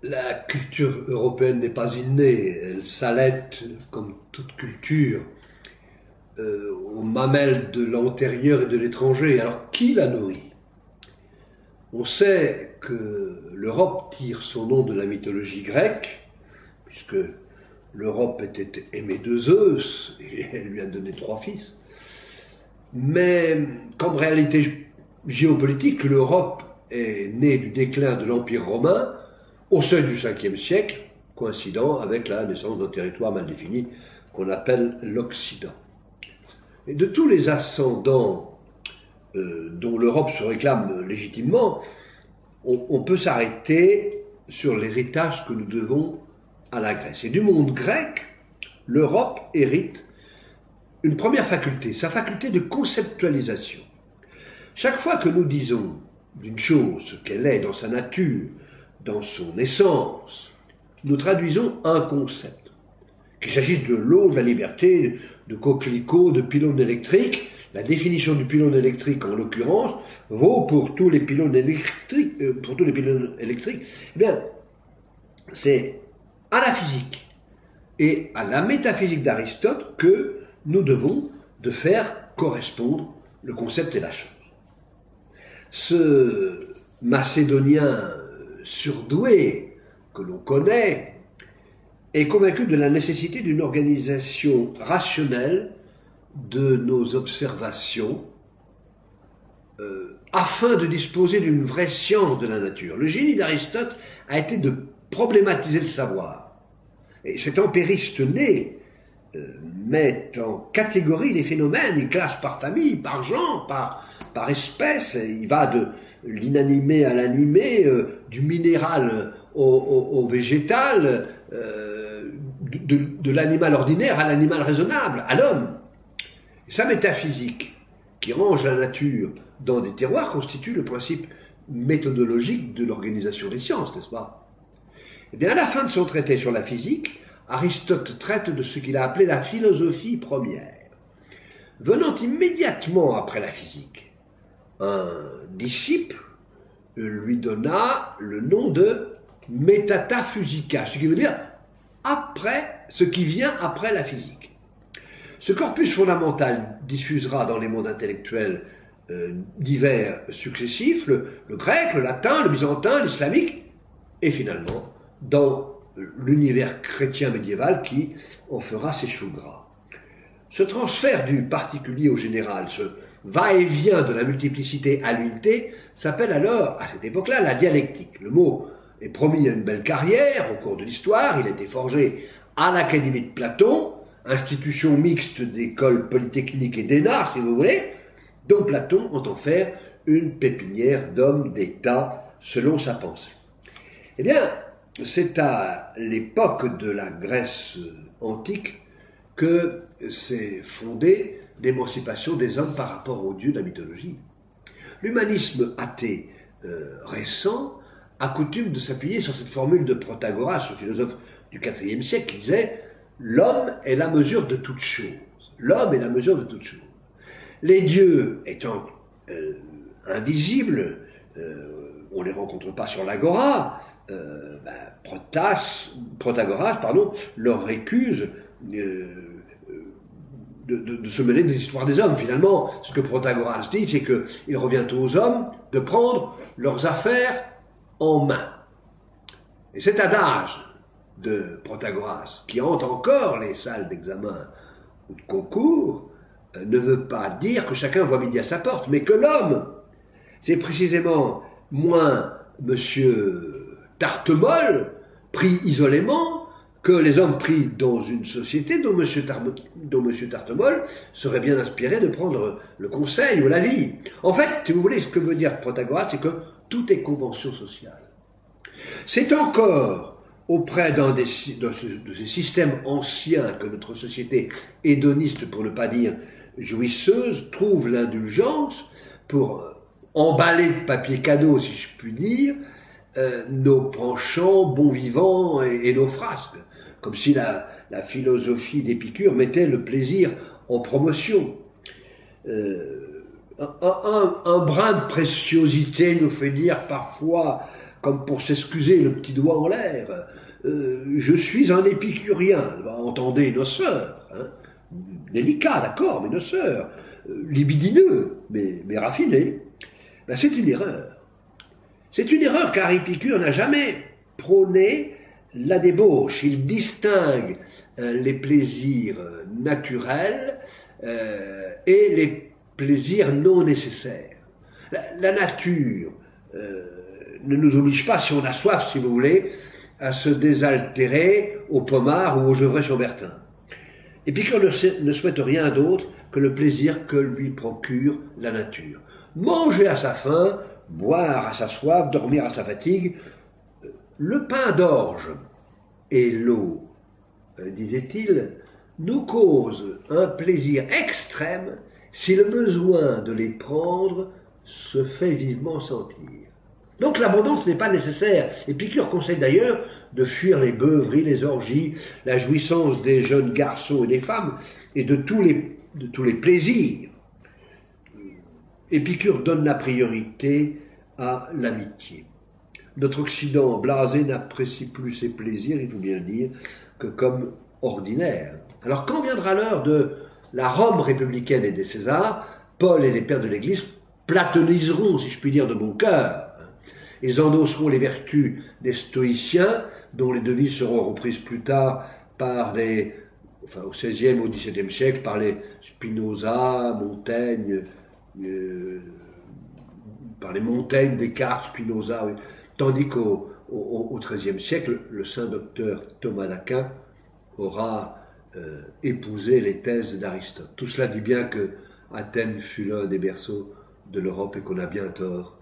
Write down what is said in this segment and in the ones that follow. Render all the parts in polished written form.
La culture européenne n'est pas innée, elle s'allait, comme toute culture, aux mamelles de l'antérieur et de l'étranger. Alors, qui la nourrit? On sait que l'Europe tire son nom de la mythologie grecque, puisque l'Europe était aimée de Zeus, et elle lui a donné 3 fils. Mais comme réalité géopolitique, l'Europe est née du déclin de l'Empire romain, au seuil du 5e siècle, coïncidant avec la naissance d'un territoire mal défini qu'on appelle l'Occident. Et de tous les ascendants dont l'Europe se réclame légitimement, on peut s'arrêter sur l'héritage que nous devons à la Grèce. Et du monde grec, l'Europe hérite une première faculté, sa faculté de conceptualisation. Chaque fois que nous disons d'une chose ce qu'elle est dans sa nature, dans son essence, nous traduisons un concept. Qu'il s'agisse de l'eau, de la liberté, de coquelicots, de pylônes électriques, la définition du pylône électrique en l'occurrence vaut pour tous les pylônes électriques. Eh bien, c'est à la physique et à la métaphysique d'Aristote que nous devons de faire correspondre le concept et la chose. Ce Macédonien surdoué que l'on connaît est convaincu de la nécessité d'une organisation rationnelle de nos observations afin de disposer d'une vraie science de la nature. Le génie d'Aristote a été de problématiser le savoir. Et cet empiriste né met en catégorie les phénomènes, il classe par famille, par genre, par espèce, il va de l'inanimé à l'animé, du minéral au végétal, de l'animal ordinaire à l'animal raisonnable, à l'homme. Sa métaphysique, qui range la nature dans des terroirs, constitue le principe méthodologique de l'organisation des sciences, n'est-ce pas? Eh bien, à la fin de son traité sur la physique, Aristote traite de ce qu'il a appelé la philosophie première. Venant immédiatement après la physique, un disciple lui donna le nom de métataphysica, ce qui veut dire ce qui vient après la physique. Ce corpus fondamental diffusera dans les mondes intellectuels divers successifs, le grec, le latin, le byzantin, l'islamique, et finalement dans l'univers chrétien médiéval qui en fera ses choux gras. Ce transfert du particulier au général, ce va-et-vient de la multiplicité à l'unité, s'appelle alors, à cette époque-là, la dialectique. Le mot est promis à une belle carrière au cours de l'histoire, il a été forgé à l'Académie de Platon, institution mixte d'écoles polytechniques et d'ENA, si vous voulez, dont Platon entend faire une pépinière d'hommes d'État selon sa pensée. Eh bien, c'est à l'époque de la Grèce antique que s'est fondée l'émancipation des hommes par rapport aux dieux de la mythologie. L'humanisme athée récent a coutume de s'appuyer sur cette formule de Protagoras, ce philosophe du IVe siècle, qui disait « L'homme est la mesure de toute chose. L'homme est la mesure de toute chose. » Les dieux étant invisibles, on ne les rencontre pas sur l'agora, Protagoras leur récuse de se mêler des histoires des hommes. Finalement, ce que Protagoras dit, c'est qu'il revient aux hommes de prendre leurs affaires en main. Et cet adage de Protagoras, qui hante encore les salles d'examen ou de concours, ne veut pas dire que chacun voit midi à sa porte, mais que l'homme, c'est précisément moins Monsieur Tartemol, pris isolément, que les hommes pris dans une société dont Monsieur Tartemol serait bien inspiré de prendre le conseil ou l'avis. En fait, si vous voulez, ce que veut dire Protagoras, c'est que tout est convention sociale. C'est encore auprès de ces systèmes anciens que notre société hédoniste, pour ne pas dire jouisseuse, trouve l'indulgence pour emballer de papier cadeau, si je puis dire, nos penchants bons vivants et nos frasques, comme si la philosophie d'Épicure mettait le plaisir en promotion. Un brin de préciosité nous fait dire parfois, comme pour s'excuser le petit doigt en l'air, je suis un épicurien. Entendez nos sœurs, hein, délicat, d'accord, mais nos sœurs, libidineux, mais raffinés. Ben, c'est une erreur. C'est une erreur car Épicure n'a jamais prôné la débauche. Il distingue les plaisirs naturels et les plaisirs non nécessaires. La nature ne nous oblige pas, si on a soif, si vous voulez, à se désaltérer au pommard ou au Gevrey-Chambertin. Épicure ne souhaite rien d'autre que le plaisir que lui procure la nature. Manger à sa faim, boire à sa soif, dormir à sa fatigue. Le pain d'orge et l'eau, disait-il, nous causent un plaisir extrême si le besoin de les prendre se fait vivement sentir. Donc l'abondance n'est pas nécessaire. Épicure conseille d'ailleurs de fuir les beuveries, les orgies, la jouissance des jeunes garçons et des femmes, et de tous les plaisirs. Épicure donne la priorité à l'amitié. Notre Occident blasé n'apprécie plus ses plaisirs, il faut bien le dire, que comme ordinaire. Alors quand viendra l'heure de la Rome républicaine et des Césars, Paul et les pères de l'Église platoniseront, si je puis dire, de bon cœur. Ils endosseront les vertus des stoïciens, dont les devises seront reprises plus tard par au XVIe, au XVIIe siècle, par les Spinoza, Montaigne, par les Montaigne, Descartes, Spinoza, oui. Tandis qu'au XIIIe siècle, le saint docteur Thomas d'Aquin aura épousé les thèses d'Aristote. Tout cela dit bien que Athènes fut l'un des berceaux de l'Europe et qu'on a bien tort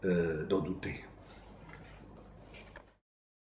d'en douter.